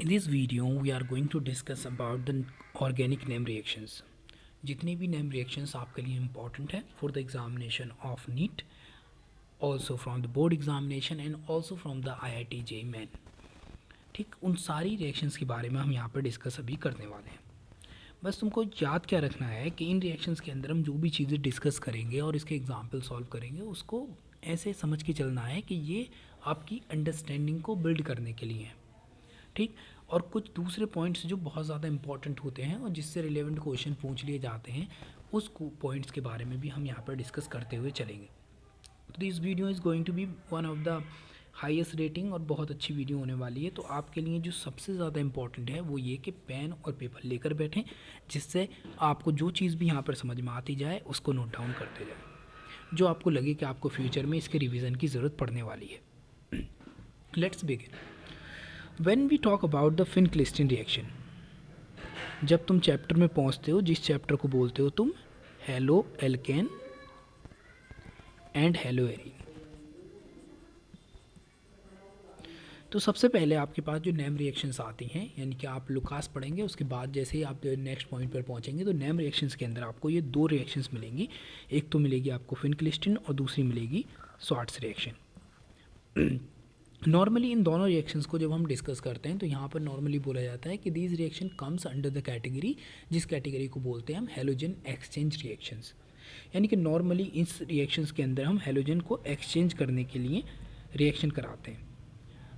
In this video we are going to discuss about the organic name reactions. जितने भी name reactions आपके लिए important है for the examination of NEET, also from the board examination and also from the IIT JEE Main, ठीक उन सारी reactions के बारे में हम यहाँ पर डिस्कस अभी करने वाले हैं। बस तुमको याद क्या रखना है कि इन रिएक्शंस के अंदर हम जो भी चीज़ें डिस्कस करेंगे और इसके एग्जाम्पल सॉल्व करेंगे उसको ऐसे समझ के चलना है कि ये आपकी अंडरस्टैंडिंग को बिल्ड करने के लिए है, ठीक। और कुछ दूसरे पॉइंट्स जो बहुत ज़्यादा इंपॉर्टेंट होते हैं और जिससे रिलेवेंट क्वेश्चन पूछ लिए जाते हैं उस पॉइंट्स के बारे में भी हम यहाँ पर डिस्कस करते हुए चलेंगे। तो this video is going to be one of the highest rating और बहुत अच्छी वीडियो होने वाली है। तो आपके लिए जो सबसे ज़्यादा इंपॉर्टेंट है वो ये कि पेन और पेपर लेकर बैठें, जिससे आपको जो चीज़ भी यहाँ पर समझ में आती जाए उसको नोट डाउन करते जाए, जो आपको लगे कि आपको फ्यूचर में इसके रिवीजन की ज़रूरत पड़ने वाली है। Let's begin. When we talk about the Finkelstein reaction, जब तुम चैप्टर में पहुंचते हो, जिस चैप्टर को बोलते हो तुम halo alkane and hello arene, तो सबसे पहले आपके पास जो नेम रिएक्शंस आती हैं, यानी कि आप लुकास पढ़ेंगे उसके बाद जैसे ही आप नेक्स्ट पॉइंट पर पहुंचेंगे तो नेम रिएक्शंस के अंदर आपको ये दो रिएक्शंस मिलेंगी। एक तो मिलेगी आपको फिन-क्लिस्टन और दूसरी मिलेगी स्वार्ट्स रिएक्शन। नॉर्मली इन दोनों रिएक्शंस को जब हम डिस्कस करते हैं तो यहाँ पर नॉर्मली बोला जाता है कि these reaction comes under the category, जिस कैटेगरी को बोलते हैं हम हेलोजन एक्सचेंज रिएक्शंस, यानी कि नॉर्मली इस रिएक्शंस के अंदर हम हेलोजन को एक्सचेंज करने के लिए रिएक्शन कराते हैं।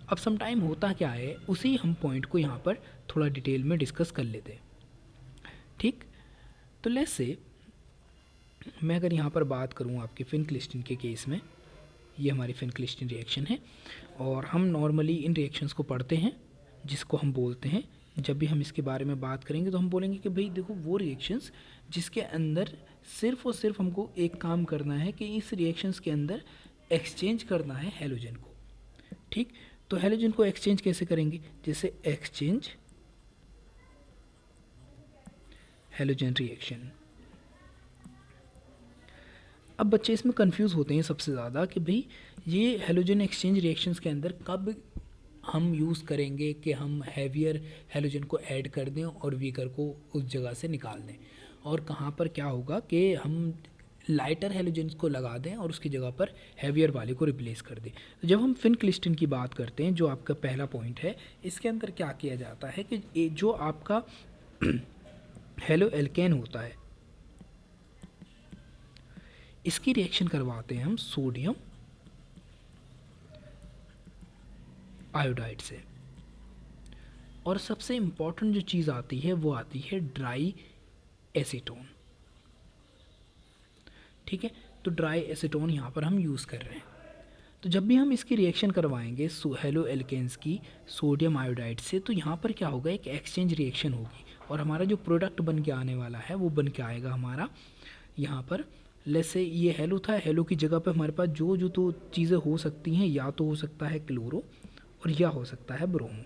अब सम टाइम होता क्या है, उसी हम पॉइंट को यहाँ पर थोड़ा डिटेल में डिस्कस कर लेते हैं, ठीक। तो लेट्स से मैं अगर यहाँ पर बात करूँ आपके फिन-क्लिस्टन के केस में, ये हमारी फिन-क्लिस्टन रिएक्शन है और हम नॉर्मली इन रिएक्शंस को पढ़ते हैं, जिसको हम बोलते हैं, जब भी हम इसके बारे में बात करेंगे तो हम बोलेंगे कि भाई देखो वो रिएक्शंस जिसके अंदर सिर्फ और सिर्फ हमको एक काम करना है कि इस रिएक्शंस के अंदर एक्सचेंज करना है हेलोजन को, ठीक। तो हेलोजन को एक्सचेंज कैसे करेंगे, जैसे एक्सचेंज हेलोजन रिएक्शन। अब बच्चे इसमें कंफ्यूज होते हैं सबसे ज़्यादा कि भाई ये हेलोजन एक्सचेंज रिएक्शंस के अंदर कब हम यूज़ करेंगे कि हम हैवियर हेलोजन को ऐड कर दें और वीकर को उस जगह से निकाल दें, और कहाँ पर क्या होगा कि हम लाइटर हेलोजन्स को लगा दें और उसकी जगह पर हैवियर वाले को रिप्लेस कर दें। तो जब हम फिन-क्लिस्टन की बात करते हैं, जो आपका पहला पॉइंट है, इसके अंदर क्या किया जाता है कि जो आपका हेलो एल्केन होता है इसकी रिएक्शन करवाते हैं हम सोडियम आयोडाइड से, और सबसे इम्पॉर्टेंट जो चीज़ आती है वो आती है ड्राई एसीटोन, ठीक है। तो ड्राई एसीटोन यहाँ पर हम यूज़ कर रहे हैं। तो जब भी हम इसकी रिएक्शन करवाएंगे हेलो एल्केन्स की सोडियम आयोडाइड से, तो यहाँ पर क्या होगा, एक एक्सचेंज रिएक्शन होगी और हमारा जो प्रोडक्ट बन के आने वाला है वो बन के आएगा हमारा यहाँ पर, लेट्स से ये हेलो था, हेलो की जगह पर हमारे पास जो जो तो चीज़ें हो सकती हैं, या तो हो सकता है क्लोरो और या हो सकता है ब्रोमो।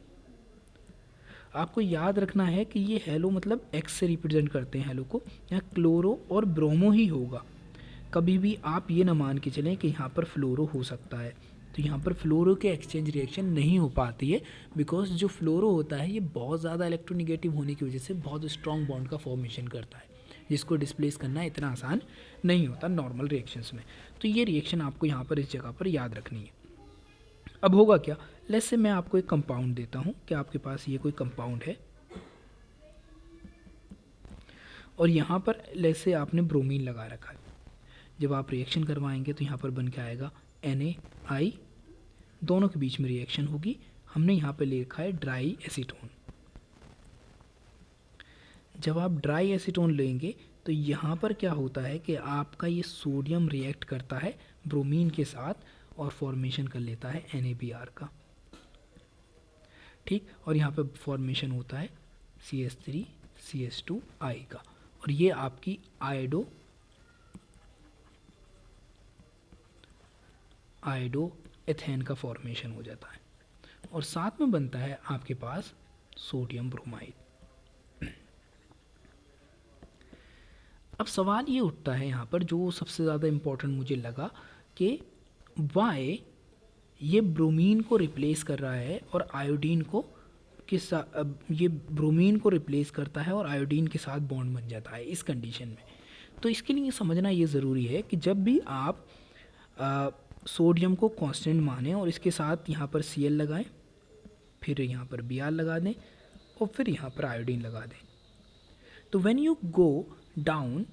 आपको याद रखना है कि ये हेलो मतलब एक्स से रिप्रेजेंट करते हैं हेलो को, यहाँ क्लोरो और ब्रोमो ही होगा। कभी भी आप ये ना मान के चलें कि यहाँ पर फ्लोरो हो सकता है, तो यहाँ पर फ्लोरो के एक्सचेंज रिएक्शन नहीं हो पाती है, बिकॉज जो फ्लोरो होता है ये बहुत ज़्यादा इलेक्ट्रोनिगेटिव होने की वजह से बहुत स्ट्रॉन्ग बॉन्ड का फॉर्मेशन करता है, जिसको डिस्प्लेस करना इतना आसान नहीं होता नॉर्मल रिएक्शंस में। तो ये रिएक्शन आपको यहाँ पर इस जगह पर याद रखनी है। अब होगा क्या, लेट्स से मैं आपको एक कंपाउंड देता हूँ कि आपके पास ये कोई कंपाउंड है और यहाँ पर लेट्स से आपने ब्रोमीन लगा रखा है। जब आप रिएक्शन करवाएंगे तो यहाँ पर बन के आएगा Na, दोनों के बीच में रिएक्शन होगी, हमने यहाँ पे ले रखा है ड्राई एसीटोन। जब आप ड्राई एसीटोन लेंगे तो यहाँ पर क्या होता है कि आपका ये सोडियम रिएक्ट करता है ब्रोमीन के साथ और फॉर्मेशन कर लेता है NaBr का, ठीक। और यहाँ पे फॉर्मेशन होता है CH3CH2I का, और ये आपकी आयोडो एथेन का फॉर्मेशन हो जाता है और साथ में बनता है आपके पास सोडियम ब्रोमाइड। अब सवाल ये उठता है यहाँ पर, जो सबसे ज़्यादा इम्पोर्टेंट मुझे लगा, कि वाई ये ब्रोमीन को रिप्लेस कर रहा है और आयोडीन को ये ब्रोमीन को रिप्लेस करता है और आयोडीन के साथ बॉन्ड बन जाता है इस कंडीशन में। तो इसके लिए समझना ये ज़रूरी है कि जब भी आप सोडियम को कांस्टेंट मानें और इसके साथ यहाँ पर Cl लगाएं, फिर यहाँ पर Br लगा दें और फिर यहाँ पर आयोडीन लगा दें, तो when you go down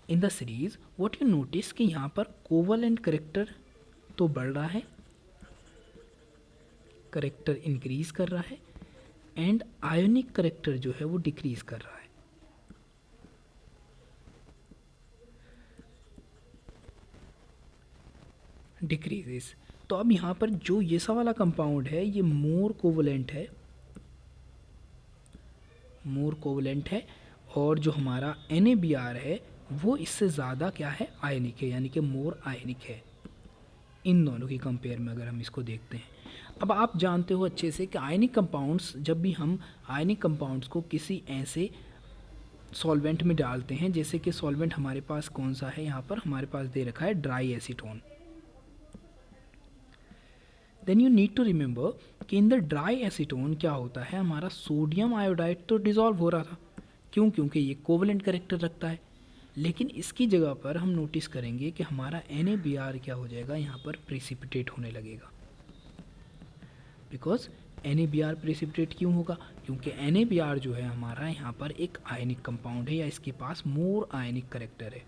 in the series what you notice कि यहाँ पर कोवलेंट करेक्टर तो बढ़ रहा है, करेक्टर इंक्रीज कर रहा है, एंड आयोनिक करेक्टर जो है वो डिक्रीज कर रहा है। डिक्रीजेस। तो अब यहाँ पर जो ये सा वाला कंपाउंड है ये मोर कोवलेंट है, मोर कोवलेंट है, और जो हमारा NaBr है वो इससे ज़्यादा क्या है, आयनिक है, यानी कि मोर आयनिक है इन दोनों की कंपेयर में अगर हम इसको देखते हैं। अब आप जानते हो अच्छे से कि आयनिक कंपाउंड्स, जब भी हम आयनिक कंपाउंड्स को किसी ऐसे सॉल्वेंट में डालते हैं, जैसे कि सॉल्वेंट हमारे पास कौन सा है, यहाँ पर हमारे पास दे रखा है dry acetone, then you need to remember कि इन द ड्राई एसीटोन क्या होता है, हमारा सोडियम आयोडाइड तो डिज़ोल्व हो रहा था, क्यों, क्योंकि ये कोवलेंट करेक्टर रखता है, लेकिन इसकी जगह पर हम नोटिस करेंगे कि हमारा NaBr क्या हो जाएगा, यहाँ पर प्रेसिपिटेट होने लगेगा। बिकॉज NaBr प्रेसिपिटेट क्यों होगा, क्योंकि NaBr जो है हमारा यहाँ पर एक आयनिक कंपाउंड है, या इसके पास मोर आयनिक करेक्टर है,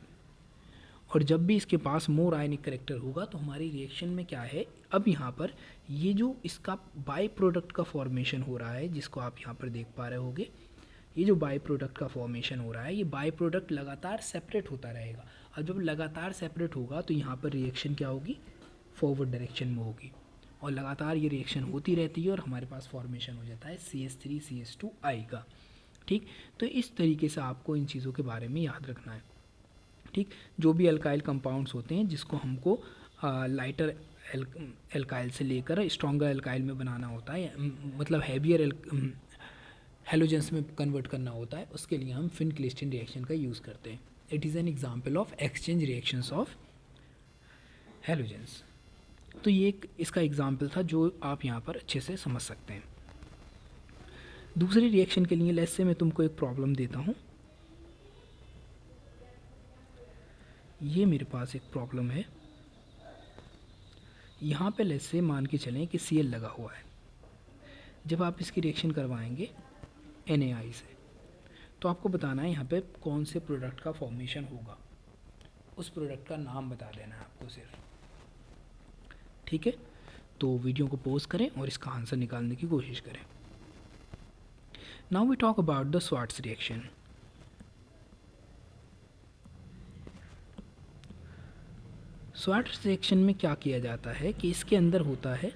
और जब भी इसके पास मोर आयनिक करेक्टर होगा तो हमारी रिएक्शन में क्या है, अब यहाँ पर ये जो इसका बाई प्रोडक्ट का फॉर्मेशन हो रहा है, जिसको आप यहाँ पर देख पा रहे होगे, ये जो बाई प्रोडक्ट का फॉर्मेशन हो रहा है, ये बाई प्रोडक्ट लगातार सेपरेट होता रहेगा। अब जब लगातार सेपरेट होगा तो यहाँ पर रिएक्शन क्या होगी, फॉरवर्ड डायरेक्शन में होगी, और लगातार ये रिएक्शन होती रहती है और हमारे पास फॉर्मेशन हो जाता है CH3CH2I का। ठीक, तो इस तरीके से आपको इन चीज़ों के बारे में याद रखना है। ठीक, जो भी अल्काइल कंपाउंड्स होते हैं जिसको हमको लाइटर एल्काइल से लेकर स्ट्रॉन्गर एल्काइल में बनाना होता है, मतलब हैवियर हेलोजेंस में कन्वर्ट करना होता है, उसके लिए हम फिन क्लिस्टन रिएक्शन का यूज़ करते हैं। It is an example of exchange reactions of halogens. तो ये एक इसका एग्जाम्पल था जो आप यहाँ पर अच्छे से समझ सकते हैं। दूसरी रिएक्शन के लिए लेट्स से मैं तुमको एक प्रॉब्लम देता हूँ। ये मेरे पास एक प्रॉब्लम है, यहाँ पे लेट्स से मान के चलें कि Cl लगा हुआ है। जब आप इसकी रिएक्शन करवाएंगे NaI से, तो आपको बताना है यहाँ पे कौन से प्रोडक्ट का फॉर्मेशन होगा, उस प्रोडक्ट का नाम बता देना है आपको सिर्फ। ठीक है, तो वीडियो को पॉज करें और इसका आंसर निकालने की कोशिश करें। Now we talk about the Swarts reaction. Swarts reaction में क्या किया जाता है कि इसके अंदर होता है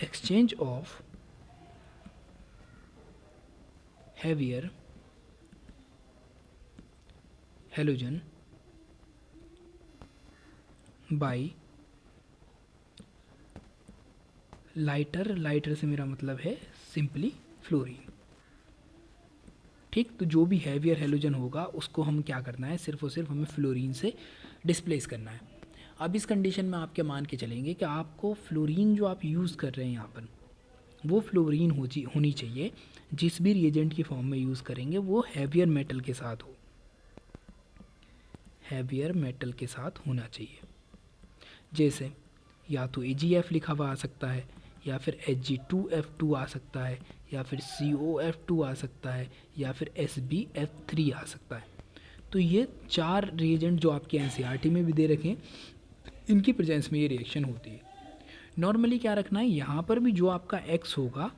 exchange of heavier halogen by lighter से मेरा मतलब है सिंपली फ्लोरीन। ठीक, तो जो भी हैवियर हेलोजन होगा उसको हम क्या करना है, सिर्फ और सिर्फ हमें फ्लोरीन से डिस्प्लेस करना है। अब इस कंडीशन में आप क्या मान के चलेंगे कि आपको फ्लोरीन जो आप यूज़ कर रहे हैं यहाँ पर, वो फ्लोरीन होनी चाहिए, जिस भी रिएजेंट की फॉर्म में यूज़ करेंगे वो हैवियर मेटल के साथ हो, हैवियर मेटल के साथ होना चाहिए। जैसे या तो AgF लिखा हुआ आ सकता है, या फिर Hg2F2 आ सकता है, या फिर COF2 आ सकता है, या फिर SbF3 आ सकता है। तो ये चार रिएजेंट जो आपके NCERT में भी दे रखें, इनकी प्रेजेंस में ये रिएक्शन होती है। नॉर्मली क्या रखना है, यहाँ पर भी जो आपका X होगा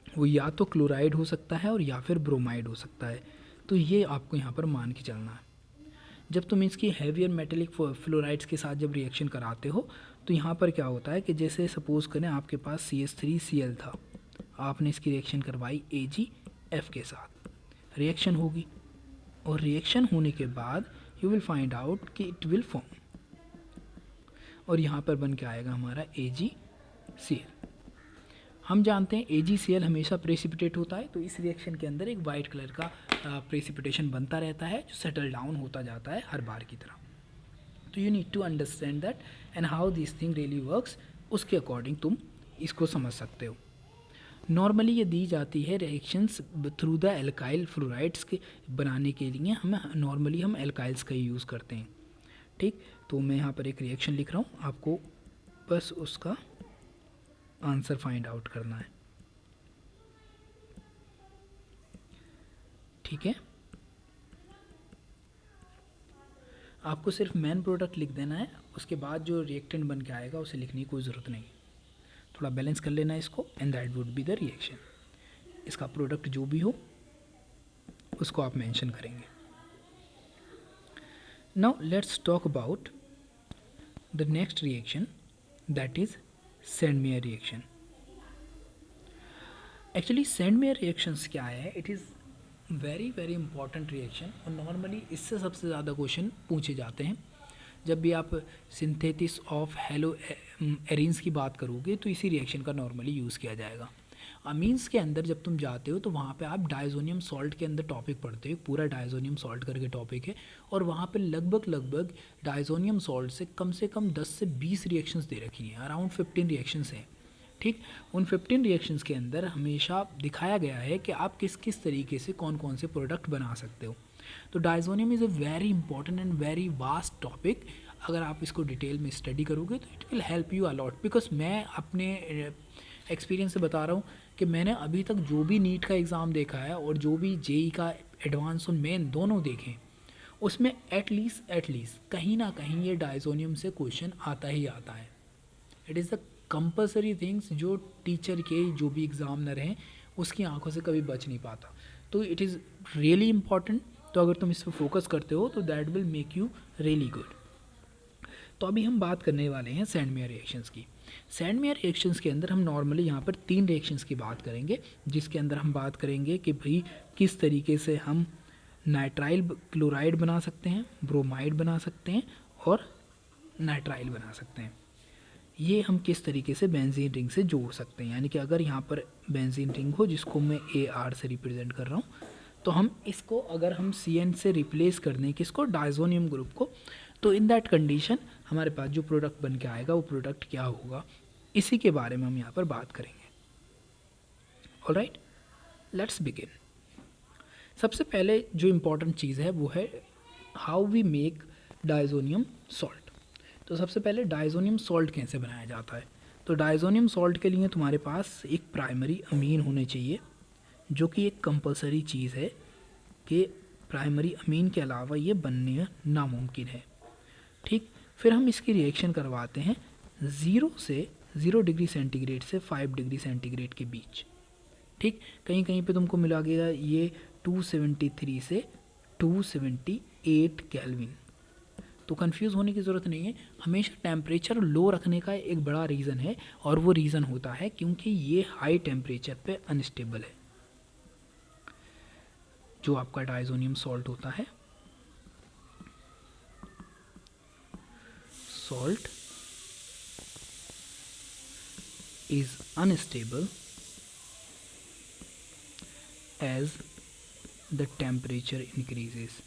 वो या तो क्लोराइड हो सकता है और या फिर ब्रोमाइड हो सकता है, तो ये आपको यहाँ पर मान के चलना है। जब तुम इसकी हैवियर मेटेलिक फ्लोराइड्स के साथ जब रिएक्शन कराते हो तो यहाँ पर क्या होता है कि जैसे सपोज़ करें आपके पास CH3Cl था, आपने इसकी रिएक्शन करवाई AgF के साथ, रिएक्शन होगी, और रिएक्शन होने के बाद यू विल फाइंड आउट कि इट विल फॉर्म, और यहाँ पर बन के आएगा हमारा AgCl। हम जानते हैं AgCl हमेशा प्रेसिपिटेट होता है, तो इस रिएक्शन के अंदर एक वाइट कलर का प्रेसिपिटेशन बनता रहता है जो सेटल डाउन होता जाता है हर बार की तरह। तो you need to understand that and how this thing really works, उसके अकॉर्डिंग तुम इसको समझ सकते हो। नॉर्मली ये दी जाती है reactions through the alkyl fluorides के बनाने के लिए नॉर्मली हम एल्काइल्स का यूज़ करते हैं। ठीक, तो मैं यहाँ पर एक रिएक्शन लिख रहा हूँ, आपको बस उसका आंसर फाइंड आउट करना है। ठीक है, आपको सिर्फ मेन प्रोडक्ट लिख देना है, उसके बाद जो रिएक्टेंट बन के आएगा उसे लिखने की कोई ज़रूरत नहीं। थोड़ा बैलेंस कर लेना इसको, and that would be the reaction. इसका प्रोडक्ट जो भी हो उसको आप मेंशन करेंगे। Now let's talk about the next reaction, that is Sandmeyer reaction. Actually Sandmeyer reactions क्या है, it is very very important reaction, और नॉर्मली इससे सबसे ज़्यादा क्वेश्चन पूछे जाते हैं। जब भी आप सिंथेसिस ऑफ हेलो एरीन्स की बात करोगे तो इसी रिएक्शन का नॉर्मली यूज़ किया जाएगा। अमीन्स के अंदर जब तुम जाते हो तो वहाँ पे आप डाइजोनियम सॉल्ट के अंदर टॉपिक पढ़ते हो, पूरा डाइजोनियम सॉल्ट करके टॉपिक है, और वहाँ पे लगभग डाइजोनियम सॉल्ट से कम 10 से 20 रिएक्शंस दे रखी हैं, अराउंड 15 रिएक्शंस हैं। ठीक, उन 15 रिएक्शंस के अंदर हमेशा दिखाया गया है कि आप किस किस तरीके से कौन कौन से प्रोडक्ट बना सकते हो। तो diazonium is a very important and very vast topic. अगर आप इसको डिटेल में स्टडी करोगे तो it will help you a lot, because मैं अपने एक्सपीरियंस से बता रहा हूँ कि मैंने अभी तक जो भी नीट का एग्ज़ाम देखा है और जो भी जेई का एडवांस और मेन दोनों देखें, उसमें एटलीस्ट कहीं ना कहीं ये डाइजोनियम से क्वेश्चन आता ही आता है। It is the compulsory things जो टीचर के जो भी एग्ज़ामिनर हैं उसकी आंखों से कभी बच नहीं पाता। तो इट इज़ रियली इम्पॉर्टेंट। तो अगर तुम इस पर फोकस करते हो तो that will make you really good. तो अभी हम बात करने वाले हैं सैंडमेयर रिएक्शंस की। सैंडमेयर रिएक्शंस के अंदर हम नॉर्मली यहाँ पर 3 रिएक्शंस की बात करेंगे, जिसके अंदर हम बात करेंगे कि भाई किस तरीके से हम नाइट्राइल क्लोराइड बना सकते हैं, ब्रोमाइड बना सकते हैं और नाइट्राइल बना सकते हैं। ये हम किस तरीके से बेंजीन रिंग से जोड़ सकते हैं, यानी कि अगर यहाँ पर बेंजीन रिंग हो जिसको मैं AR से रिप्रेजेंट कर रहा हूँ, तो हम इसको अगर हम CN से रिप्लेस कर दें किसको, डाइजोनियम ग्रुप को, तो इन दैट कंडीशन हमारे पास जो प्रोडक्ट बन के आएगा वो प्रोडक्ट क्या होगा, इसी के बारे में हम यहाँ पर बात करेंगे। Alright, let's begin. सबसे पहले जो इम्पोर्टेंट चीज़ है वो है how we make diazonium salt. तो सबसे पहले डाइजोनियम सॉल्ट कैसे बनाया जाता है। तो डाइजोनियम सॉल्ट के लिए तुम्हारे पास एक प्राइमरी अमीन होने चाहिए, जो कि एक कंपलसरी चीज़ है कि प्राइमरी अमीन के अलावा ये बनने नामुमकिन है। ठीक, फिर हम इसकी रिएक्शन करवाते हैं 0 डिग्री सेंटीग्रेड से 5 डिग्री सेंटीग्रेड के बीच। ठीक, कहीं कहीं पे तुमको मिला गया ये 273 से 278 केल्विन। तो कंफ्यूज होने की ज़रूरत नहीं है, हमेशा टेम्परेचर लो रखने का एक बड़ा रीज़न है, और वो रीज़न होता है क्योंकि ये हाई टेम्परेचर पे अनस्टेबल है। जो आपका डाइजोनियम सॉल्ट होता है, salt is unstable as the temperature increases।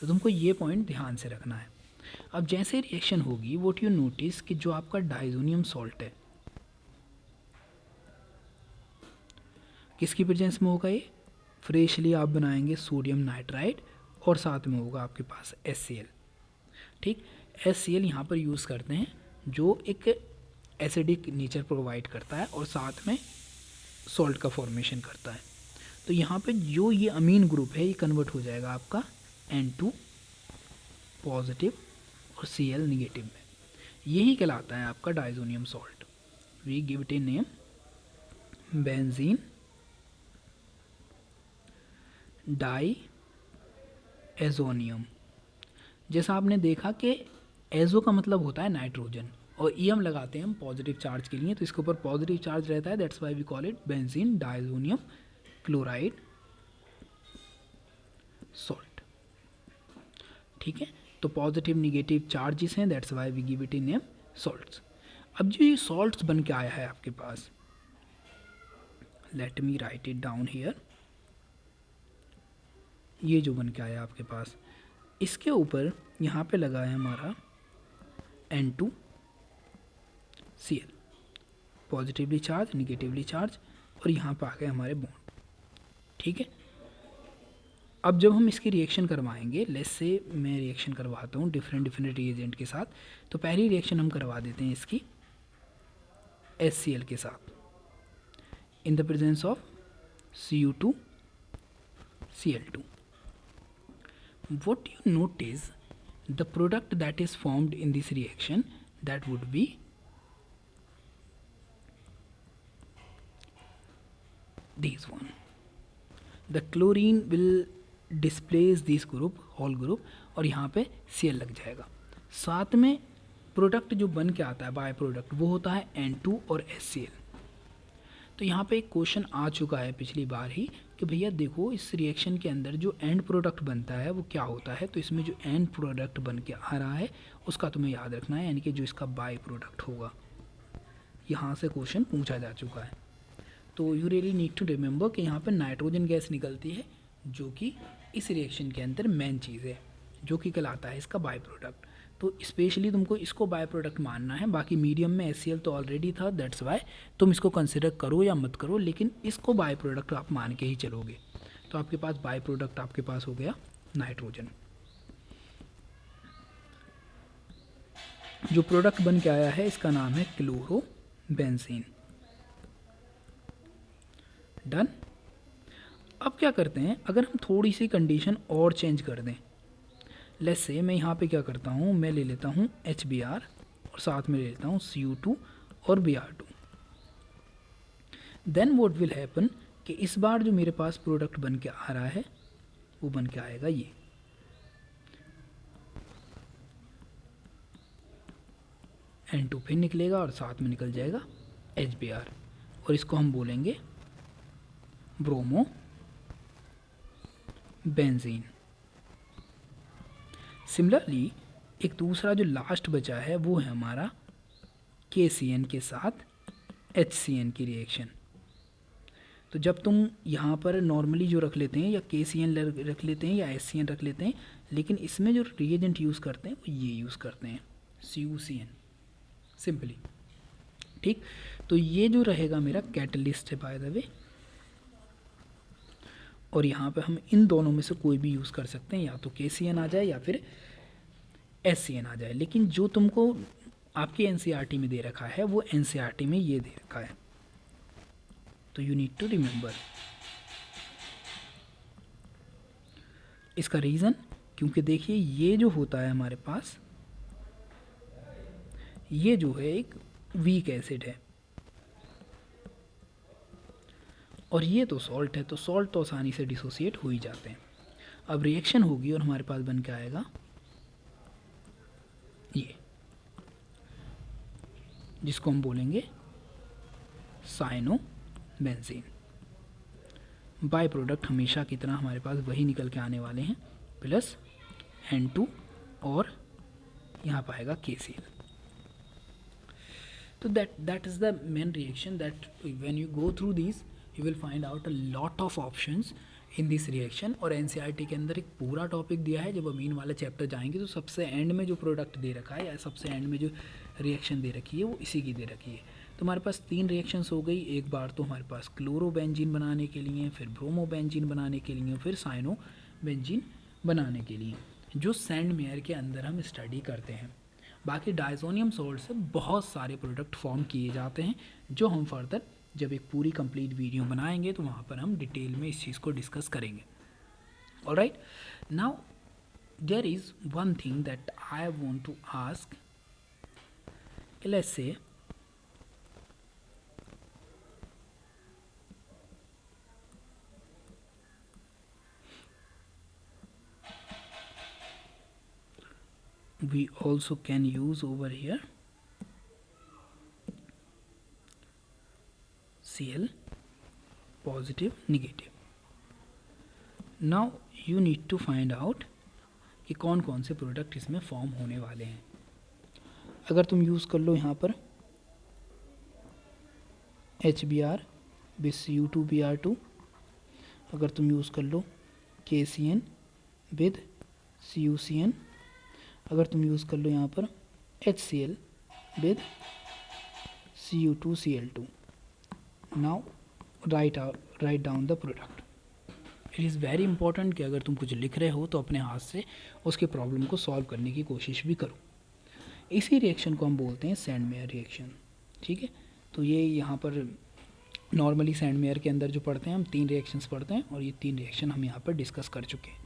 तो तुमको ये पॉइंट ध्यान से रखना है। अब जैसे रिएक्शन होगी व्हाट यू नोटिस कि जो आपका डाइजोनियम सॉल्ट है किसकी प्रेजेंस में होगा, ये फ्रेशली आप बनाएंगे सोडियम नाइट्राइड, और साथ में होगा आपके पास HCl। ठीक, HCl यहाँ पर यूज़ करते हैं जो एक एसिडिक नेचर प्रोवाइड करता है और साथ में सॉल्ट का फॉर्मेशन करता है। तो यहाँ पे जो ये अमीन ग्रुप है ये कन्वर्ट हो जाएगा आपका N2 पॉजिटिव और Cl निगेटिव में। यही कहलाता है आपका diazonium salt. We give it a name benzene diazonium. जैसा आपने देखा कि एजो का मतलब होता है नाइट्रोजन, और EM लगाते हैं हम पॉजिटिव चार्ज के लिए, तो इसके ऊपर पॉजिटिव चार्ज रहता है, that's why we call it benzene diazonium chloride salt. ठीक है, तो पॉजिटिव निगेटिव चार्जेस हैं, that's why we give it in name salts. अब जो ये सॉल्ट्स बन के आया है आपके पास, let me write it down here, ये जो बन के आया आपके पास, इसके ऊपर यहाँ पे लगा है हमारा N2Cl, positively charge negatively charge, और यहाँ पर आ गए हमारे बॉन्ड। ठीक है, अब जब हम इसकी रिएक्शन करवाएंगे, लेट्स से मैं रिएक्शन करवाता हूँ डिफरेंट रिएजेंट के साथ। तो पहली रिएक्शन हम करवा देते हैं इसकी HCl के साथ in the presence of Cu2Cl2. What you notice, the product that is formed in this reaction, that would be this one. The chlorine will displace this group, whole group, और यहाँ पे Cl लग जाएगा। साथ में product जो बन के आता है बाय प्रोडक्ट वो होता है N2 और HCl। तो यहाँ पे एक क्वेश्चन आ चुका है पिछली बार ही कि भैया देखो इस रिएक्शन के अंदर जो एंड प्रोडक्ट बनता है वो क्या होता है। तो इसमें जो एंड प्रोडक्ट बन के आ रहा है उसका तुम्हें याद रखना है, यानी कि जो इसका बाय प्रोडक्ट होगा। यहाँ से क्वेश्चन पूछा जा चुका है। तो you really need to remember कि यहाँ पर नाइट्रोजन गैस निकलती है जो कि इस रिएक्शन के अंदर मेन चीज़ है, जो कि कहलाता है इसका बाय प्रोडक्ट। तो स्पेशली तुमको इसको बाय प्रोडक्ट मानना है। बाकी मीडियम में HCl तो ऑलरेडी था, दैट्स वाई तुम इसको कंसिडर करो या मत करो, लेकिन इसको बाय प्रोडक्ट आप मान के ही चलोगे। तो आपके पास बाय प्रोडक्ट आपके पास हो गया नाइट्रोजन। जो प्रोडक्ट बन के आया है इसका नाम है क्लोरोबेंजीन। डन। अब क्या करते हैं, अगर हम थोड़ी सी कंडीशन और चेंज कर दें, लेट्स से मैं यहाँ पे क्या करता हूँ, मैं ले लेता हूँ HBr और साथ में ले लेता हूँ Cu2 और Br2। Then what will happen कि इस बार जो मेरे पास प्रोडक्ट बन के आ रहा है वो बन के आएगा ये। N2 फिर निकलेगा और साथ में निकल जाएगा HBr और इसको हम बोलेंगे ब्रोमो बेंजीन। सिमिलरली एक दूसरा जो लास्ट बचा है वो है हमारा KCN के साथ HCN की रिएक्शन। तो जब तुम यहाँ पर नॉर्मली जो रख लेते हैं या KCN रख लेते हैं या HCN रख लेते हैं, लेकिन इसमें जो रिएजेंट यूज़ करते हैं वो ये यूज़ करते हैं CuCN सिंपली। ठीक, तो ये जो रहेगा मेरा कैटलिस्ट है बाय द वे, और यहाँ पे हम इन दोनों में से कोई भी यूज़ कर सकते हैं, या तो KCN आ जाए या फिर HCN आ जाए। लेकिन जो तुमको आपके NCERT में दे रखा है वो NCERT में ये दे रखा है, तो यू नीड टू रिमेंबर। इसका रीज़न क्योंकि देखिए ये जो होता है हमारे पास, ये जो है एक वीक एसिड है और ये तो सॉल्ट है, तो सॉल्ट तो आसानी से डिसोसिएट हो ही जाते हैं। अब रिएक्शन होगी और हमारे पास बन के आएगा ये, जिसको हम बोलेंगे साइनोबेंजीन। बाय प्रोडक्ट हमेशा की तरह हमारे पास वही निकल के आने वाले हैं, प्लस N2 और यहाँ पर आएगा KCl। तो that is the main reaction that when you go through these you will find out a lot of options in this reaction। और NCERT के अंदर एक पूरा टॉपिक दिया है। जब अमीन वाला चैप्टर जाएंगे तो सबसे एंड में जो प्रोडक्ट दे रखा है या सबसे एंड में जो रिएक्शन दे रखी है वो इसी की दे रखी है। तो हमारे पास 3 रिएक्शंस हो गई। एक बार तो हमारे पास क्लोरोबेंजीन बनाने के लिए, फिर ब्रोमोबेंजीन बनाने के लिए, फिर साइनोबेंजीन बनाने के लिए, जो सैंड मेयर के अंदर हम स्टडी करते हैं। बाकी डायज़ोनियम सॉल्ट से बहुत सारे प्रोडक्ट फॉर्म किए जाते हैं, जो हम फर्दर जब एक पूरी कंप्लीट वीडियो बनाएंगे तो वहाँ पर हम डिटेल में इस चीज़ को डिस्कस करेंगे। Alright, now there is one thing that I want to ask. Let's say we also can use over here Cl positive negative। now you need to find out कि कौन कौन से प्रोडक्ट इसमें form होने वाले हैं। अगर तुम यूज़ कर लो यहाँ पर HBr with Cu2Br2, अगर तुम यूज़ कर लो KCN with CuCN, अगर तुम यूज़ कर लो यहाँ पर HCl with Cu2Cl2। Now write down the product. It is very important कि अगर तुम कुछ लिख रहे हो तो अपने हाथ से उसके प्रॉब्लम को सॉल्व करने की कोशिश भी करो। इसी रिएक्शन को हम बोलते हैं सैंडमेयर रिएक्शन। ठीक है, तो ये यहाँ पर नॉर्मली सैंडमेयर के अंदर जो पढ़ते हैं हम 3 रिएक्शंस पढ़ते हैं और ये 3 रिएक्शन हम यहाँ पर डिस्कस कर चुके हैं।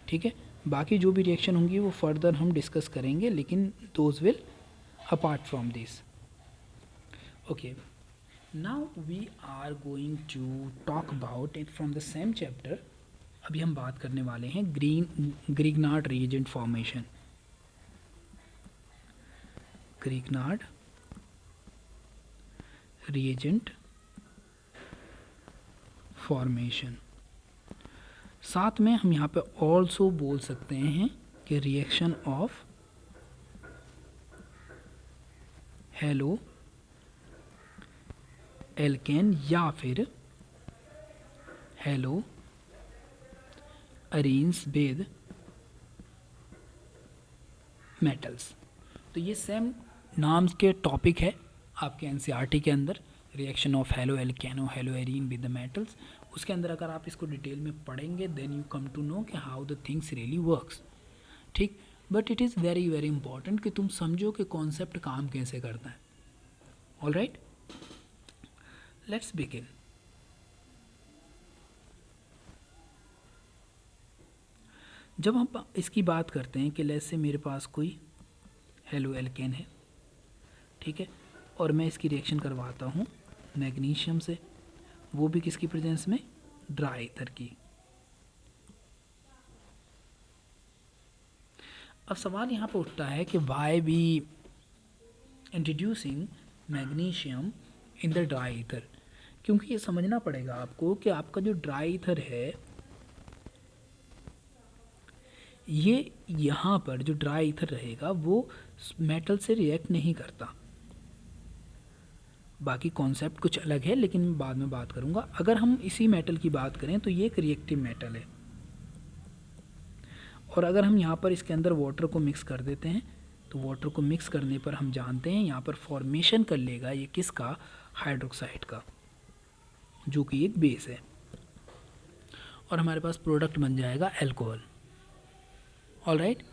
ठीक है, बाकी जो भी रिएक्शन होंगी वो फर्दर हम डिस्कस करेंगे, लेकिन those will apart from this. Okay, now we are going to talk about it from the same chapter. अभी हम बात करने वाले हैं Grignard reagent formation. Grignard reagent formation. साथ में हम यहाँ पे ऑल्सो बोल सकते हैं कि रिएक्शन ऑफ हेलो एल्केन या फिर हेलो अरीन्स विद मेटल्स। तो ये सेम नाम के टॉपिक है आपके एनसीईआरटी के अंदर, reaction of haloalkanes haloarenes with the metals. उसके अंदर अगर आप इसको डिटेल में पढ़ेंगे then you come to know कि how the things really works. ठीक, but it is very very important कि तुम समझो कि कॉन्सेप्ट काम कैसे करता है। All right, let's begin. जब हम इसकी बात करते हैं कि लेट्स से मेरे पास कोई हेलो एल्केन है, ठीक है, और मैं इसकी रिएक्शन करवाता हूँ मैग्नीशियम से, वो भी किसकी प्रेजेंस में, ड्राई ईथर की। अब सवाल यहाँ पर उठता है कि why be introducing magnesium in the dry ether. क्योंकि ये समझना पड़ेगा आपको कि आपका जो ड्राई ईथर है ये यहाँ पर जो ड्राई ईथर रहेगा वो मेटल से रिएक्ट नहीं करता। बाकी कॉन्सेप्ट कुछ अलग है लेकिन बाद में बात करूँगा। अगर हम इसी मेटल की बात करें तो ये एक रिएक्टिव मेटल है, और अगर हम यहाँ पर इसके अंदर वाटर को मिक्स कर देते हैं तो वाटर को मिक्स करने पर हम जानते हैं यहाँ पर फॉर्मेशन कर लेगा ये किसका, हाइड्रोक्साइड का, जो कि एक बेस है, और हमारे पास प्रोडक्ट बन जाएगा alcohol. All right,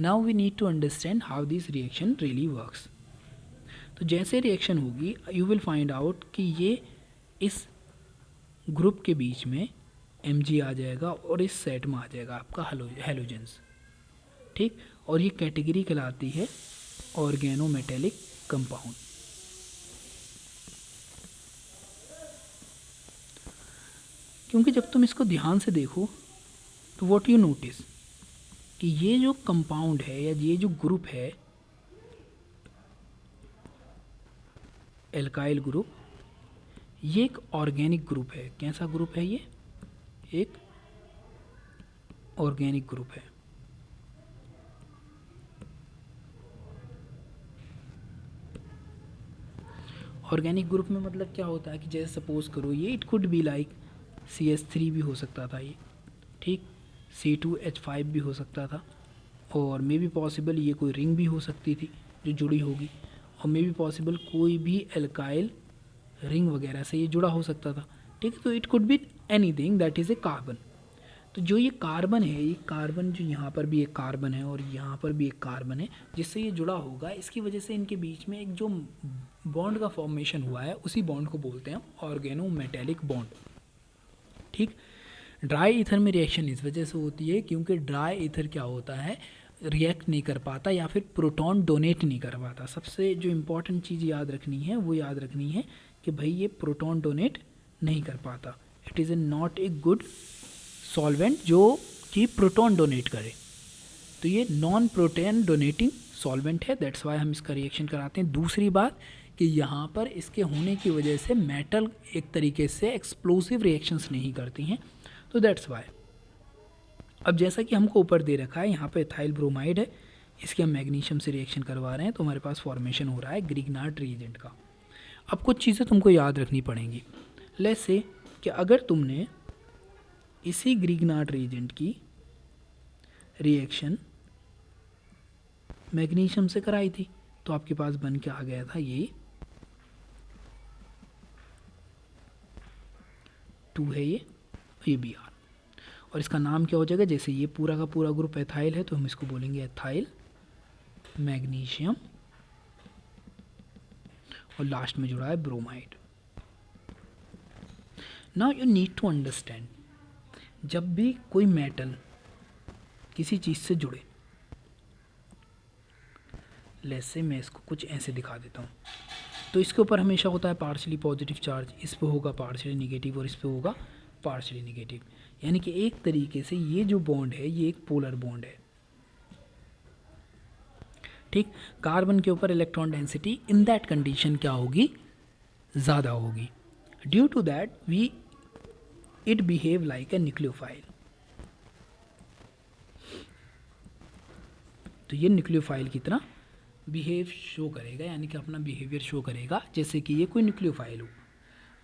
now we need to understand how this reaction really works. तो जैसे रिएक्शन होगी यू विल फाइंड आउट कि ये इस ग्रुप के बीच में Mg आ जाएगा और इस सेट में आ जाएगा आपका हेलोजेंस। ठीक, और ये कैटेगरी कहलाती है ऑर्गेनोमेटेलिक कंपाउंड। क्योंकि जब तुम इसको ध्यान से देखो तो व्हाट यू नोटिस कि ये जो कंपाउंड है या ये जो ग्रुप है एल्काइल ग्रुप, ये एक ऑर्गेनिक ग्रुप है। कैसा ग्रुप है ये, एक ऑर्गेनिक ग्रुप है। ऑर्गेनिक ग्रुप में मतलब क्या होता है कि जैसे सपोज करो ये it could be like CH3 भी हो सकता था ये, ठीक, C2H5 भी हो सकता था, और मे बी पॉसिबल ये कोई रिंग भी हो सकती थी जो जुड़ी होगी, और मे बी पॉसिबल कोई भी एल्काइल रिंग वगैरह से ये जुड़ा हो सकता था। ठीक है, तो it could be anything that is a carbon. तो जो ये कार्बन है, ये कार्बन जो यहाँ पर भी एक कार्बन है और यहाँ पर भी एक कार्बन है जिससे ये जुड़ा होगा, इसकी वजह से इनके बीच में एक जो बॉन्ड का फॉर्मेशन हुआ है उसी बॉन्ड को बोलते हैं ऑर्गेनोमेटेलिक बॉन्ड। ठीक, ड्राई ईथर में रिएक्शन इस वजह से होती है क्योंकि ड्राई ईथर क्या होता है, रिएक्ट नहीं कर पाता या फिर प्रोटॉन डोनेट नहीं कर पाता। सबसे जो इम्पॉर्टेंट चीज़ याद रखनी है वो याद रखनी है कि भाई ये प्रोटॉन डोनेट नहीं कर पाता। It is a not a good solvent जो कि प्रोटॉन डोनेट करे, तो ये नॉन प्रोटॉन डोनेटिंग सॉल्वेंट है, दैट्स वाई हम इसका रिएक्शन कराते हैं। दूसरी बात कि यहाँ पर इसके होने की वजह से मेटल एक तरीके से एक्सप्लोसिव रिएक्शंस नहीं करती हैं, तो दैट्स वाई। अब जैसा कि हमको ऊपर दे रखा है यहाँ पे एथाइल ब्रोमाइड है, इसके हम मैग्नीशियम से रिएक्शन करवा रहे हैं तो हमारे पास फॉर्मेशन हो रहा है ग्रिग्नार्ड रिएजेंट का। अब कुछ चीज़ें तुमको याद रखनी पड़ेंगी। लेट्स से कि अगर तुमने इसी ग्रिग्नार्ड रिएजेंट की रिएक्शन मैग्नीशियम से कराई थी तो आपके पास बन के आ गया था ये 2 है ये Br, और इसका नाम क्या हो जाएगा, जैसे ये पूरा का पूरा ग्रुप एथाइल है तो हम इसको बोलेंगे एथाइल मैग्नीशियम, और लास्ट में जुड़ा है bromide. Now you need to understand, जब भी कोई मेटल किसी चीज़ से जुड़े, जैसे मैं इसको कुछ ऐसे दिखा देता हूँ, तो इसके ऊपर हमेशा होता है पार्शली पॉजिटिव चार्ज, इस पे होगा पार्शली निगेटिव और इस पे होगा पार्शली निगेटिव। यानी कि एक तरीके से ये जो बॉन्ड है ये एक पोलर बॉन्ड है, ठीक। कार्बन के ऊपर electron density in that condition क्या होगी, ज़्यादा होगी। Due to that it behave like a nucleophile. तो ये न्यूक्लियोफाइल की तरह बिहेव शो करेगा, यानी कि अपना बिहेवियर शो करेगा जैसे कि ये कोई न्यूक्लियोफाइल हो।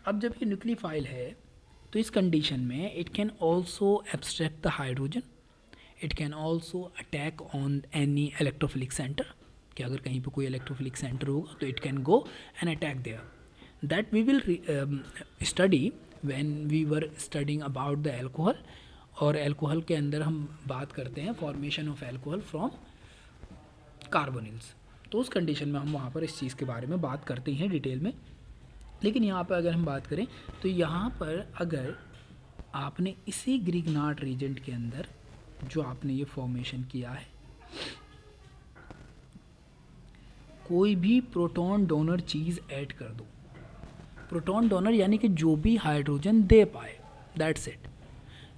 अब जब ये न्यूक्लियोफाइल है तो इस कंडीशन में it can also abstract the hydrogen, it can also attack on any electrophilic centre, कि अगर कहीं पे कोई इलेक्ट्रोफिलिक सेंटर होगा तो it can go and attack there. That we will study when we were studying about the alcohol, और alcohol के अंदर हम बात करते हैं formation of alcohol from carbonyls. तो उस कंडीशन में हम वहाँ पर इस चीज़ के बारे में बात करते हैं डिटेल में। लेकिन यहाँ पर अगर हम बात करें तो यहाँ पर अगर आपने इसी ग्रिग्नार्ड रीजेंट के अंदर जो आपने ये फॉर्मेशन किया है, कोई भी प्रोटॉन डोनर चीज़ ऐड कर दो, प्रोटॉन डोनर यानी कि जो भी हाइड्रोजन दे पाए, दैट्स इट,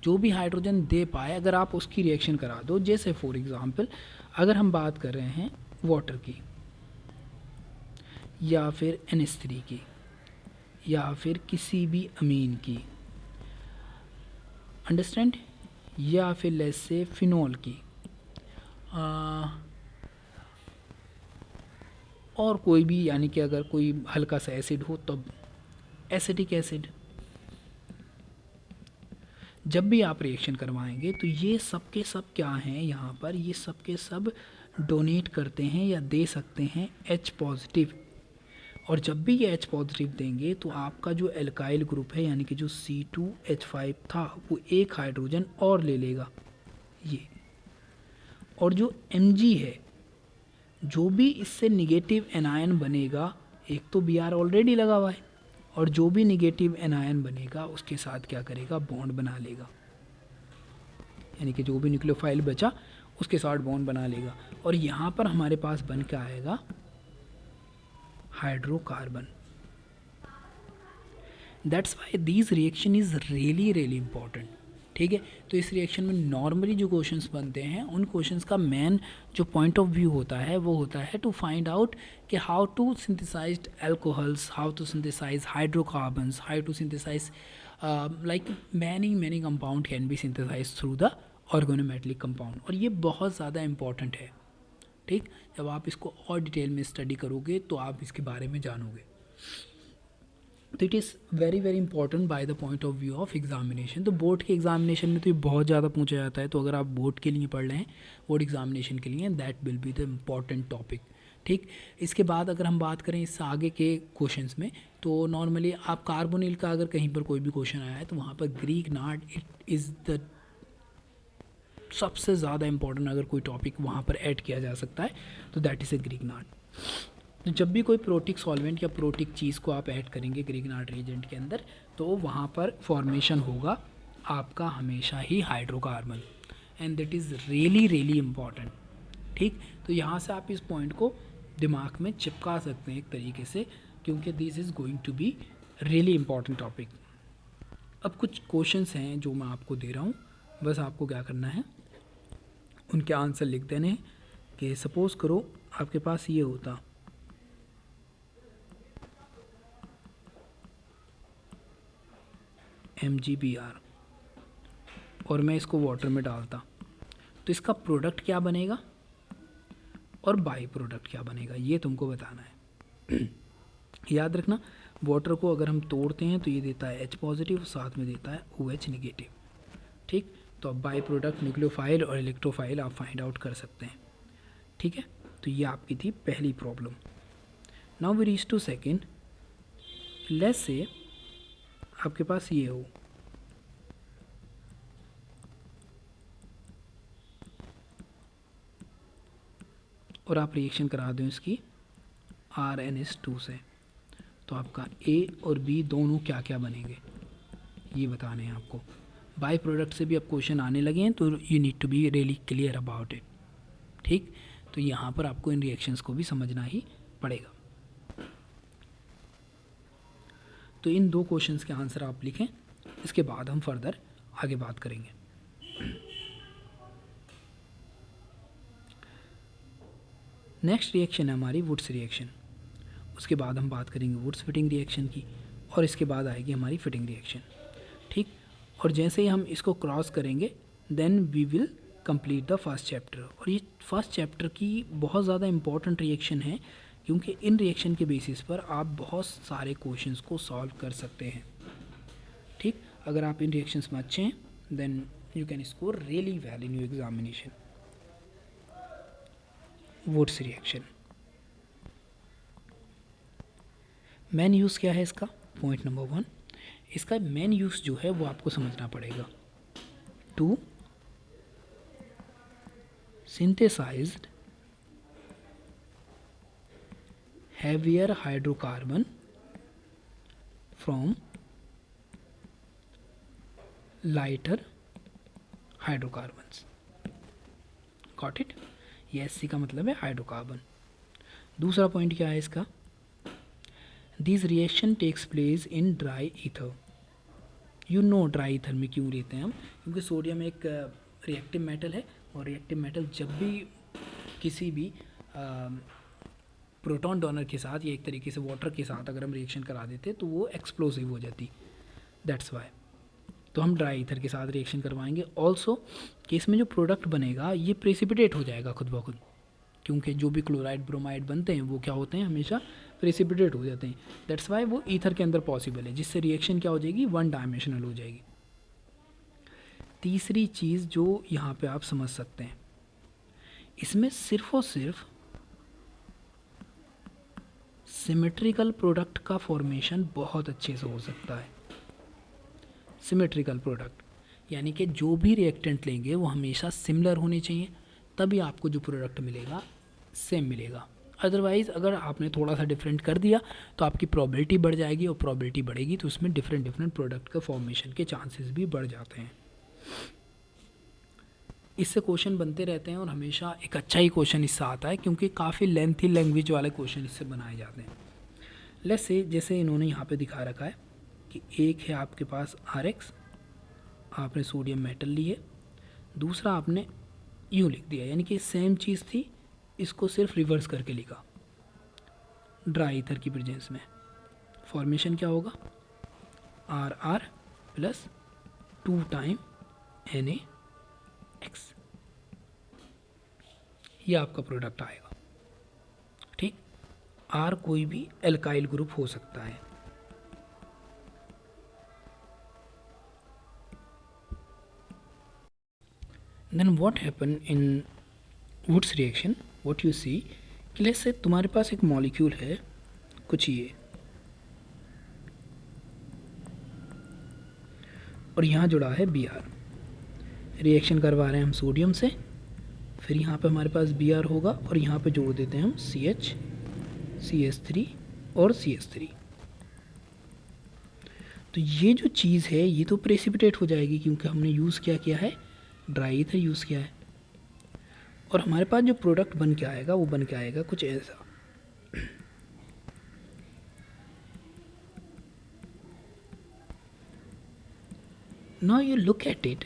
जो भी हाइड्रोजन दे पाए अगर आप उसकी रिएक्शन करा दो। जैसे फॉर एग्जांपल अगर हम बात कर रहे हैं वाटर की, या फिर NH3 की, या फिर किसी भी अमीन की, अंडरस्टैंड, या फिर लेट्स से फिनॉल की, और कोई भी, यानी कि अगर कोई हल्का सा एसिड हो तब एसिटिक एसिड, जब भी आप रिएक्शन करवाएंगे तो ये सब के सब क्या हैं यहाँ पर, ये सब के सब डोनेट करते हैं या दे सकते हैं H पॉजिटिव। और जब भी ये H पॉजिटिव देंगे तो आपका जो एल्काइल ग्रुप है यानी कि जो C2H5 था वो एक हाइड्रोजन और ले लेगा ये, और जो Mg है जो भी इससे निगेटिव एनायन बनेगा, एक तो Br ऑलरेडी लगा हुआ है, और जो भी निगेटिव एनायन बनेगा उसके साथ क्या करेगा, बॉन्ड बना लेगा, यानी कि जो भी न्यूक्लियोफाइल बचा उसके साथ बॉन्ड बना लेगा, और यहाँ पर हमारे पास बन के आएगा hydrocarbon. That's why this reaction is really important, ठीक है। तो इस रिएक्शन में नॉर्मली जो क्वेश्चंस बनते हैं उन क्वेश्चंस का मेन जो पॉइंट ऑफ व्यू होता है वो होता है टू फाइंड आउट कि how to synthesise alcohols, how to synthesise hydrocarbons, how to synthesise like many compound can be synthesise through the organometallic compound, और ये बहुत ज़्यादा इंपॉर्टेंट है, ठीक। जब आप इसको और डिटेल में स्टडी करोगे तो आप इसके बारे में जानोगे। तो it is very important by the point of view of examination. तो बोर्ड के एग्जामिनेशन में तो ये बहुत ज़्यादा पूछा जाता है, तो अगर आप बोर्ड के लिए पढ़ रहे हैं, बोर्ड एग्जामिनेशन के लिए, that will be the important topic, ठीक। इसके बाद अगर हम बात करें इससे आगे के क्वेश्चंस में, तो नॉर्मली आप कार्बोनिल का अगर कहीं पर कोई भी क्वेश्चन आया है तो वहाँ पर ग्रिग्नार्ड इट इज़ द सबसे ज़्यादा इंपॉर्टेंट, अगर कोई टॉपिक वहाँ पर ऐड किया जा सकता है तो दैट इज़ ए ग्रिग्नार्ड। तो जब भी कोई प्रोटिक सॉल्वेंट या प्रोटिक चीज़ को आप ऐड करेंगे ग्रिग्नार्ड रिएजेंट के अंदर तो वहाँ पर फॉर्मेशन होगा आपका हमेशा ही hydrocarbon, and that is really important, ठीक। तो यहाँ से आप इस पॉइंट को दिमाग में चिपका सकते हैं एक तरीके से, क्योंकि this is going to be really important topic. अब कुछ क्वेश्चंस हैं जो मैं आपको दे रहा हूँ, बस आपको क्या करना है उनके आंसर लिख देने हैं। कि सपोज़ करो आपके पास ये होता MgBr और मैं इसको वाटर में डालता, तो इसका प्रोडक्ट क्या बनेगा और बाई प्रोडक्ट क्या बनेगा, ये तुमको बताना है। याद रखना, वाटर को अगर हम तोड़ते हैं तो ये देता है H पॉजिटिव, साथ में देता है OH निगेटिव, ठीक। तो अब बाई प्रोडक्ट न्यूक्लियोफाइल और इलेक्ट्रोफाइल आप फाइंड आउट कर सकते हैं, ठीक है। तो ये आपकी थी पहली problem. Now we reach to second. Let's say आपके पास ये हो और आप रिएक्शन करा दें इसकी RNS2 से, तो आपका A और B दोनों क्या क्या बनेंगे ये बताने हैं आपको। बाय प्रोडक्ट से भी अब क्वेश्चन आने लगे हैं, तो you need to be really clear about it. ठीक, तो यहाँ पर आपको इन रिएक्शंस को भी समझना ही पड़ेगा। तो इन दो क्वेश्चंस के आंसर आप लिखें, इसके बाद हम फर्दर आगे बात करेंगे। नेक्स्ट रिएक्शन है हमारी वुड्स रिएक्शन। उसके बाद हम बात करेंगे वुड्स फिटिंग रिएक्शन की, और इसके बाद आएगी हमारी फिटिंग रिएक्शन। ठीक, और जैसे ही हम इसको क्रॉस करेंगे then we will complete the first chapter. और ये फर्स्ट चैप्टर की बहुत ज़्यादा इंपॉर्टेंट रिएक्शन है, क्योंकि इन रिएक्शन के बेसिस पर आप बहुत सारे क्वेश्चंस को सॉल्व कर सकते हैं। ठीक, अगर आप इन रिएक्शंस में अच्छे हैं then you can score really well in your examination. Wurtz reaction main use क्या है इसका? पॉइंट नंबर 1, इसका मेन यूज़ जो है वो आपको समझना पड़ेगा। To synthesised heavier hydrocarbon from lighter hydrocarbons. Got it? ये SC का मतलब है हाइड्रोकार्बन। दूसरा पॉइंट क्या है इसका? This reaction takes place in dry ether. You know dry ether में क्यों लेते हैं हम? क्योंकि सोडियम एक रिएक्टिव मेटल है, और रिएक्टिव मेटल जब भी किसी भी प्रोटॉन डोनर के साथ या एक तरीके से वाटर के साथ अगर हम रिएक्शन करा देते तो वो एक्सप्लोसिव हो जाती, दैट्स वाई। तो हम ड्राई ईथर के साथ रिएक्शन करवाएंगे। ऑल्सो कि इसमें जो प्रोडक्ट बनेगा ये प्रेसिपिटेट हो जाएगा खुद ब खुद, क्योंकि जो भी क्लोराइड ब्रोमाइड बनते हैं वो क्या होते हैं, हमेशा प्रेसिपिटेट हो जाते हैं। दैट्स वाई वो ईथर के अंदर पॉसिबल है, जिससे रिएक्शन क्या हो जाएगी, वन डायमेंशनल हो जाएगी। तीसरी चीज़ जो यहाँ पे आप समझ सकते हैं, इसमें सिर्फ और सिर्फ सिमेट्रिकल प्रोडक्ट का फॉर्मेशन बहुत अच्छे से हो सकता है। सिमेट्रिकल प्रोडक्ट यानी कि जो भी रिएक्टेंट लेंगे वो हमेशा सिमिलर होने चाहिए, तभी आपको जो प्रोडक्ट मिलेगा सेम मिलेगा। अदरवाइज़ अगर आपने थोड़ा सा डिफरेंट कर दिया तो आपकी प्रोबेबिलिटी बढ़ जाएगी, और प्रोबेबिलिटी बढ़ेगी तो उसमें डिफरेंट प्रोडक्ट का फॉर्मेशन के चांसेस भी बढ़ जाते हैं। इससे क्वेश्चन बनते रहते हैं, और हमेशा एक अच्छा ही क्वेश्चन इससे आता है, क्योंकि काफ़ी लेंथी लैंग्वेज वाले क्वेश्चन इससे बनाए जाते हैं। लेट्स से जैसे इन्होंने यहाँ पे दिखा रखा है कि एक है आपके पास RX, आपने सोडियम मेटल ली है, दूसरा आपने यूँ लिख दिया, यानी कि सेम चीज़ थी, इसको सिर्फ रिवर्स करके लिखा। ड्राई ईथर की प्रेजेंस में फॉर्मेशन क्या होगा, RR प्लस 2 टाइम NaX, ये आपका प्रोडक्ट आएगा। ठीक, R कोई भी एल्काइल ग्रुप हो सकता है। Then what happen in Wurtz reaction, what you see कि लेट्स से तुम्हारे पास एक मॉलिक्यूल है कुछ ये, और यहाँ जुड़ा है Br। रिएक्शन करवा रहे हैं हम सोडियम से, फिर यहाँ पे हमारे पास Br होगा, और यहाँ पे जोड़ देते हैं हम CH, CH3 और CH3। तो ये जो चीज़ है ये तो प्रेसिपिटेट हो जाएगी, क्योंकि हमने यूज़ क्या किया है, ड्राई ईथर यूज़ किया है। और हमारे पास जो प्रोडक्ट बन के आएगा वो बन के आएगा कुछ ऐसा। Now you look at it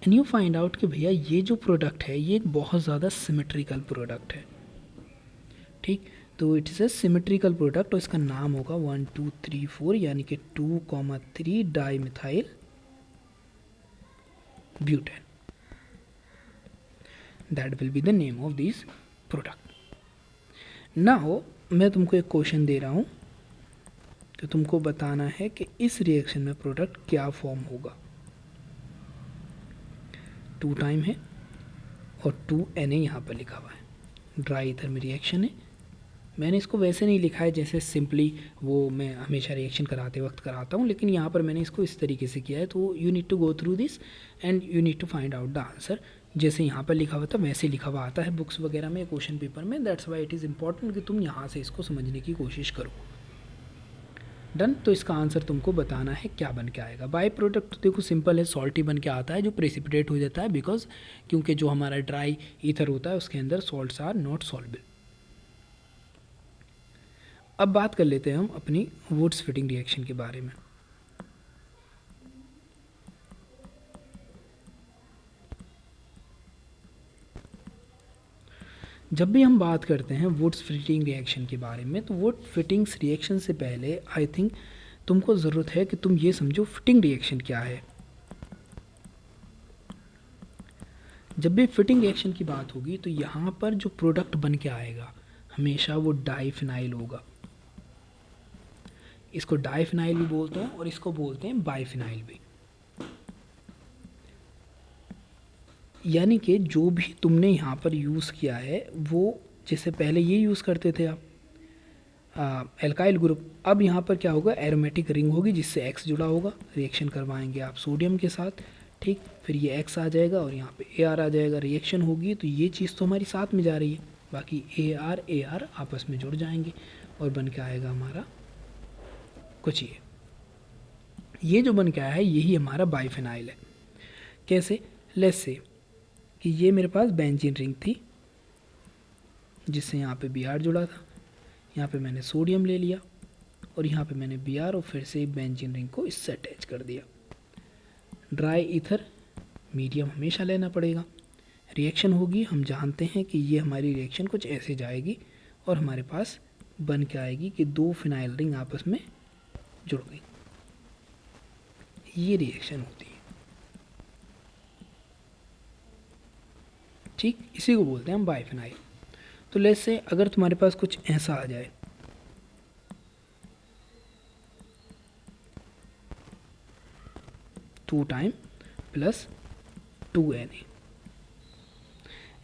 and you find out कि भैया ये जो प्रोडक्ट है ये एक बहुत ज़्यादा सिमेट्रिकल प्रोडक्ट है। ठीक, तो it is a symmetrical product, और इसका नाम होगा 1 2 3 4 यानी कि 2,3 di methyl butane. That will be the name of this product. Now मैं तुमको एक क्वेश्चन दे रहा हूँ, तो तुमको बताना है कि इस रिएक्शन में प्रोडक्ट क्या फॉर्म होगा। 2 टाइम है और 2 Na यहाँ पर लिखा हुआ है। ड्राई ईथर में रिएक्शन है, मैंने इसको वैसे नहीं लिखा है जैसे सिंपली वो मैं हमेशा रिएक्शन कराते वक्त कराता हूँ, लेकिन यहाँ पर मैंने इसको इस तरीके से किया है। तो you need to go through this and you need to find out the answer. जैसे यहाँ पर लिखा हुआ था वैसे लिखा हुआ आता है बुक्स वगैरह में, क्वेश्चन पेपर में। That's why it is important कि तुम यहाँ से इसको समझने की कोशिश करो। डन। तो इसका आंसर तुमको बताना है क्या बन के आएगा। बाई प्रोडक्ट तो देखो सिंपल है, सॉल्टी बन के आता है जो प्रेसिपिटेट हो जाता है, बिकॉज क्योंकि जो हमारा ड्राई ईथर होता है उसके अंदर सॉल्ट्स आर नॉट सॉल्युबल। अब बात कर लेते हैं हम अपनी वुड्स फिटिंग रिएक्शन के बारे में। जब भी हम बात करते हैं वुड्स फिटिंग रिएक्शन के बारे में, तो वुड फिटिंग्स रिएक्शन से पहले आई थिंक तुमको ज़रूरत है कि तुम ये समझो फिटिंग रिएक्शन क्या है। जब भी फिटिंग रिएक्शन की बात होगी तो यहाँ पर जो प्रोडक्ट बन के आएगा हमेशा वो डाइफिनाइल होगा। इसको डाइफिनाइल भी बोलते हैं और इसको बोलते हैं बाइफिनाइल भी। यानी कि जो भी तुमने यहाँ पर यूज़ किया है वो, जैसे पहले ये यूज़ करते थे आप एल्काइल ग्रुप, अब यहाँ पर क्या होगा, एरोमेटिक रिंग होगी जिससे X जुड़ा होगा। रिएक्शन करवाएंगे आप सोडियम के साथ, ठीक, फिर ये X आ जाएगा और यहाँ पे AR आ जाएगा। रिएक्शन होगी तो ये चीज़ तो हमारी साथ में जा रही है, बाकी AR आपस में जुड़ जाएंगे और बन के आएगा हमारा कुछ ये जो बन के आया है यही हमारा बाइफिनाइल है। कैसे, लेट्स से कि ये मेरे पास बेंजीन रिंग थी जिससे यहाँ पे Br जुड़ा था, यहाँ पे मैंने सोडियम ले लिया और यहाँ पे मैंने Br और फिर से बेंजीन रिंग को इससे अटैच कर दिया। ड्राई ईथर मीडियम हमेशा लेना पड़ेगा। रिएक्शन होगी, हम जानते हैं कि ये हमारी रिएक्शन कुछ ऐसे जाएगी और हमारे पास बन के आएगी कि दो फिनाइल रिंग आपस में जुड़ गई। ये रिएक्शन होती है, ठीक, इसी को बोलते हैं हम बाइफिनाइल। तो लेट्स से अगर तुम्हारे पास कुछ ऐसा आ जाए, two time plus 2Na,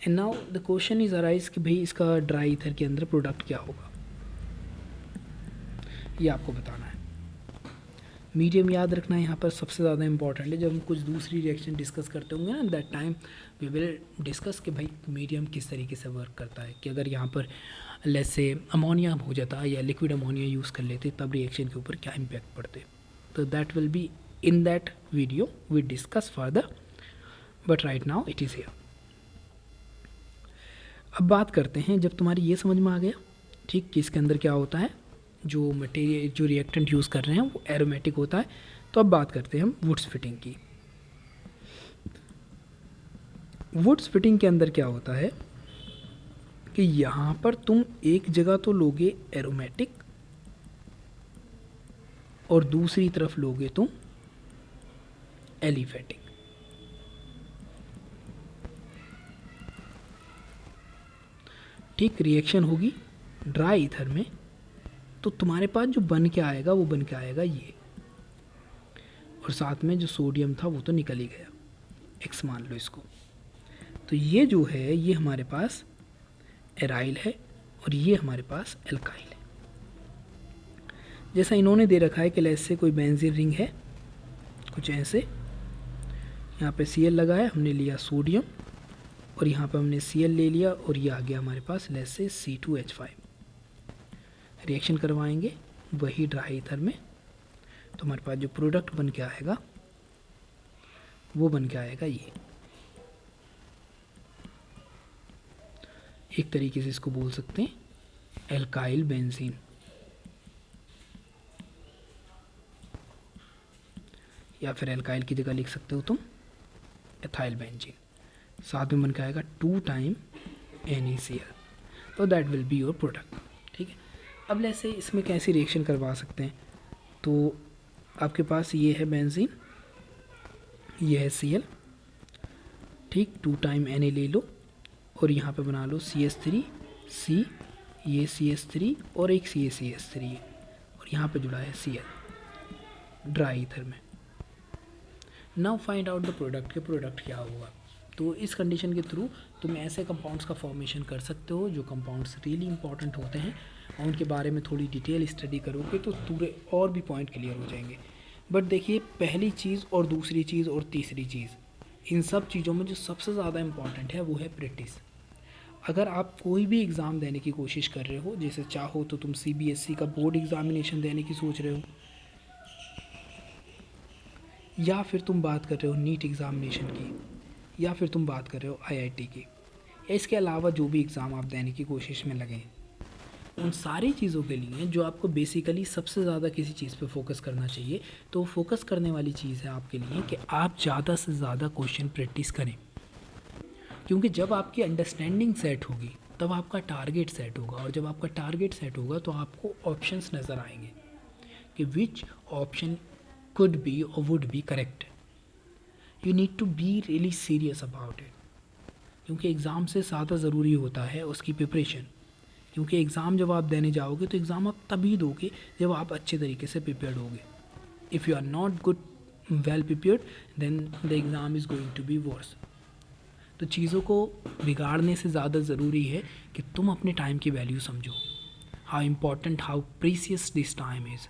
and now the question is arise कि भाई इसका ड्राई ईथर के अंदर प्रोडक्ट क्या होगा, ये आपको बताना है। मीडियम याद रखना है यहाँ पर सबसे ज़्यादा इंपॉर्टेंट है। जब हम कुछ दूसरी रिएक्शन डिस्कस करते होंगे ना, that time we will discuss कि भाई मीडियम किस तरीके से वर्क करता है, कि अगर यहाँ पर लेट्स से अमोनिया हो जाता या लिक्विड अमोनिया यूज़ कर लेते तब रिएक्शन के ऊपर क्या इम्पैक्ट पड़ते। तो that will be in that video we discuss further, but right now it is here. अब बात करते हैं, जब तुम्हारी ये समझ में आ गया, ठीक, कि इसके अंदर क्या होता है, जो मटेरियल जो रिएक्टेंट यूज़ कर रहे हैं वो एरोमेटिक होता है, तो अब बात करते हैं हम वुड्स फिटिंग की। वुड्स फिटिंग के अंदर क्या होता है कि यहाँ पर तुम एक जगह तो लोगे एरोमेटिक और दूसरी तरफ लोगे तुम एलिफेटिक। ठीक, रिएक्शन होगी ड्राई ईथर में, तो तुम्हारे पास जो बन के आएगा वो बन के आएगा ये, और साथ में जो सोडियम था वो तो निकल ही गया, X मान लो इसको। तो ये जो है ये हमारे पास एराइल है और ये हमारे पास एल्काइल है। जैसा इन्होंने दे रखा है कि ऐसे कोई बेंजीन रिंग है कुछ ऐसे, यहाँ पे Cl लगा है, हमने लिया सोडियम और यहाँ पे हमने Cl ले लिया और ये आ गया हमारे पास लेस से C2H5। रिएक्शन करवाएंगे वही ड्राई ईथर में, तो हमारे पास जो प्रोडक्ट बन के आएगा वो बन के आएगा ये। एक तरीके से इसको बोल सकते हैं एल्काइल बेंजीन, या फिर एल्काइल की जगह लिख सकते हो तुम एथाइल बेंजीन। साथ में बन के आएगा 2 टाइम NaCl, तो that will be your product. ठीक है, अब जैसे इसमें कैसे रिएक्शन करवा सकते हैं, तो आपके पास ये है बेंजीन, ये है Cl, ठीक, 2 टाइम Na ले लो और यहाँ पे बना लो CH3 C, ये CH3 और एक CaCH3 है और यहाँ पे जुड़ा है Cl ड्राई ईथर में। Now find out the product, के प्रोडक्ट क्या होगा। तो इस कंडीशन के थ्रू तुम ऐसे कंपाउंड्स का फॉर्मेशन कर सकते हो जो कंपाउंड्स रियली इंपॉर्टेंट होते हैं, और उनके बारे में थोड़ी डिटेल स्टडी करोगे तो पूरे और भी पॉइंट क्लियर हो जाएंगे। बट देखिए, पहली चीज़ और दूसरी चीज़ और तीसरी चीज़ इन सब चीज़ों में जो सबसे ज़्यादा इम्पॉर्टेंट है वो है प्रैक्टिस। अगर आप कोई भी एग्ज़ाम देने की कोशिश कर रहे हो, जैसे चाहो तो तुम CBSE का बोर्ड एग्ज़ामिनेशन देने की सोच रहे हो, या फिर तुम बात कर रहे हो नीट एग्ज़ामिनेशन की, या फिर तुम बात कर रहे हो IIT की, या इसके अलावा जो भी एग्ज़ाम आप देने की कोशिश में लगे, उन सारी चीज़ों के लिए जो आपको बेसिकली सबसे ज़्यादा किसी चीज़ पे फोकस करना चाहिए, तो फोकस करने वाली चीज़ है आपके लिए कि आप ज़्यादा से ज़्यादा क्वेश्चन प्रैक्टिस करें। क्योंकि जब आपकी अंडरस्टैंडिंग सेट होगी तब आपका टारगेट सेट होगा, और जब आपका टारगेट सेट होगा तो आपको ऑप्शंस नज़र आएंगे कि विच ऑप्शन कुड बी और would be correct. You need to be really serious about it, क्योंकि एग्ज़ाम से ज़्यादा ज़रूरी होता है उसकी प्रिपरेशन। क्योंकि एग्ज़ाम जब आप देने जाओगे तो एग्ज़ाम आप तभी दोगे जब आप अच्छे तरीके से प्रिपेयर्ड होगे। If you are not good well prepared then the exam is going to be worse. तो चीज़ों को बिगाड़ने से ज़्यादा ज़रूरी है कि तुम अपने टाइम की वैल्यू समझो, how important, how precious this time is.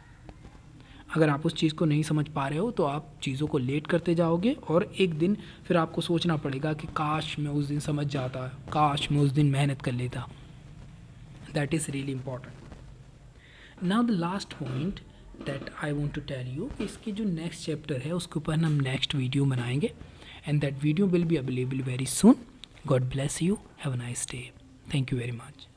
अगर आप उस चीज़ को नहीं समझ पा रहे हो तो आप चीज़ों को लेट करते जाओगे, और एक दिन फिर आपको सोचना पड़ेगा कि काश मैं उस दिन समझ जाता, काश मैं उस दिन मेहनत कर लेता। That is really important. Now the last point that I want to tell you, इसकी जो नेक्स्ट चैप्टर है उसके ऊपर हम नेक्स्ट वीडियो बनाएंगे, and that video will be available very soon. God bless you. Have a nice day. Thank you very much.